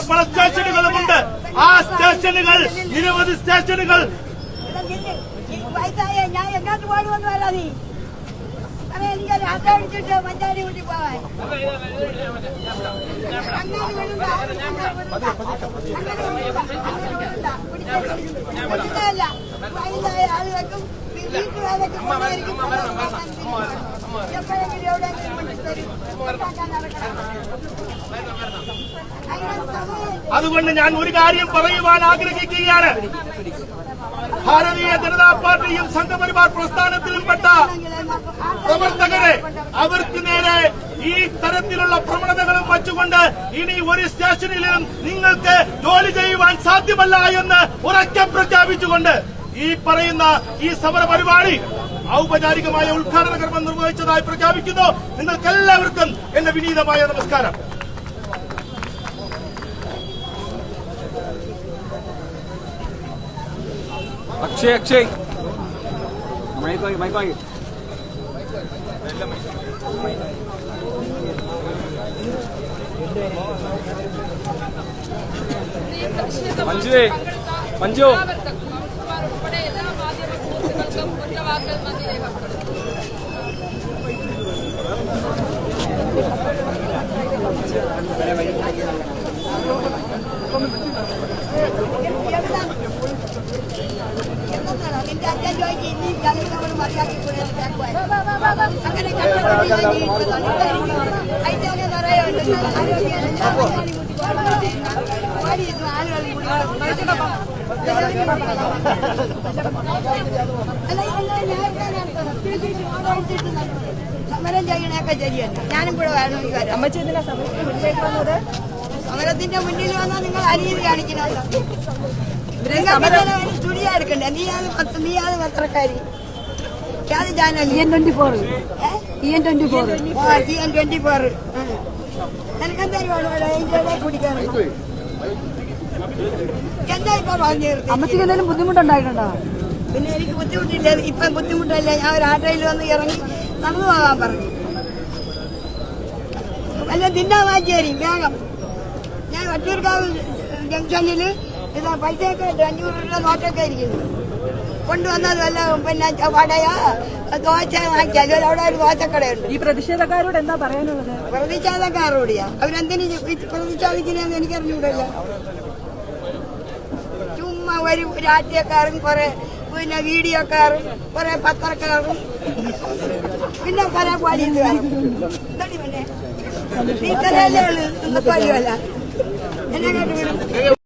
പല സ്റ്റേഷനുകളുമുണ്ട്. ആ സ്റ്റേഷനുകൾ നിരവധി സ്റ്റേഷനുകൾ ഞാൻ എങ്ങോട്ട് പാടുവെന്ന് പറയാ നീ എനിക്കൊരു അടിച്ചിട്ട് മഞ്ചാടി കൂട്ടി പോവാൻ ആളുകൾക്കും അതുകൊണ്ട് ഞാൻ ഒരു കാര്യം പറയുവാൻ ആഗ്രഹിക്കുകയാണ്. ഭാരതീയ ജനതാ പാർട്ടിയും സംഘപരിവാർ പ്രസ്ഥാനത്തിലുംപ്പെട്ട പ്രവർത്തകരെ അവർക്ക് നേരെ ഈ തരത്തിലുള്ള പ്രവണതകളും വച്ചുകൊണ്ട് ഇനി ഒരു സ്റ്റേഷനിലും നിങ്ങൾക്ക് ജോലി ചെയ്യുവാൻ സാധ്യമല്ല എന്ന് ഉറക്കെ പ്രഖ്യാപിച്ചുകൊണ്ട് ഈ പറയുന്ന ഈ സമര പരിപാടി ഔപചാരികമായ ഉദ്ഘാടന കർമ്മം നിർവഹിച്ചതായി പ്രഖ്യാപിക്കുന്നു. നിങ്ങൾക്കെല്ലാവർക്കും എന്റെ വിനീതമായ നമസ്കാരം. അക്ഷയ് മൈക്ക് മഞ്ജു ഉൾപ്പെടെ എല്ലാ മാധ്യമ സുഹൃത്തുക്കൾക്കും ഒറ്റവാക്കൽ നന്ദി രേഖപ്പെടുത്തുന്നു. നിന്റെ അച്ഛൻ ചോദിച്ചു ഇനി ജനങ്ങളോട് മതിയാക്കി അങ്ങനെ അതിന്റെ നിറയുണ്ട് സമരം ചെയ്യണൊക്കെ ശരിയല്ല. ഞാനും കൂടെ വേണമെങ്കിൽ വരാം. സമരത്തിന്റെ മുന്നിൽ വന്നാൽ നിങ്ങൾ അനീതി കാണിക്കണമല്ലോ. സ്റ്റുഡിയോ എടുക്കണ്ടേ? നീയാണ് പത്രക്കാരി. ചാനൽ TN24 നിനക്കെന്തായാലും കുടിക്കാൻ എന്താ ഇപ്പൊ പറഞ്ഞു? അമ്മച്ചിക്ക് എന്തെങ്കിലും ബുദ്ധിമുട്ടുണ്ടായിട്ടുണ്ടോ? പിന്നെ എനിക്ക് ബുദ്ധിമുട്ടില്ല. ഇപ്പം ബുദ്ധിമുട്ടല്ല. ഞാൻ ഒരു ആട്ടോയിൽ വന്ന് ഇറങ്ങി നടന്നു പോകാൻ പറഞ്ഞു. വല്ല തിന്നാൻ വാങ്ങിച്ചേരി വേഗം. ഞാൻ വട്ടിയൂർക്കാവ് ജംഗ്ഷനിൽ ഇതാ പൈസയൊക്കെ 500 രൂപ നോട്ടൊക്കെ ഇരിക്കുന്നു. കൊണ്ടുവന്നത് വല്ല പിന്നെ വടയാ ദോശ വാങ്ങിച്ചാൽ അവിടെ ഒരു ദോശക്കടയുണ്ട്. ഈ പ്രതിഷേധക്കാരോട് എന്താ പറയാനുള്ളത്? പ്രതിഷേധക്കാരോടിയാ അവരെന്തിനു പ്രതിഷേധിക്കുന്നതെന്ന് എനിക്കറിഞ്ഞൂടല്ലോ. ചുമ്മാ ഒരു രാഷ്ട്രീയക്കാരും കുറെ പിന്നെ വീഡിയോക്കാരും കുറെ പത്രക്കാരും പിന്നെ കുറെ പോലീസുകാരും ഇത്രയല്ലേ ഉള്ളു. ഇന്നത്തെ എന്നെ കേട്ട് വിടും.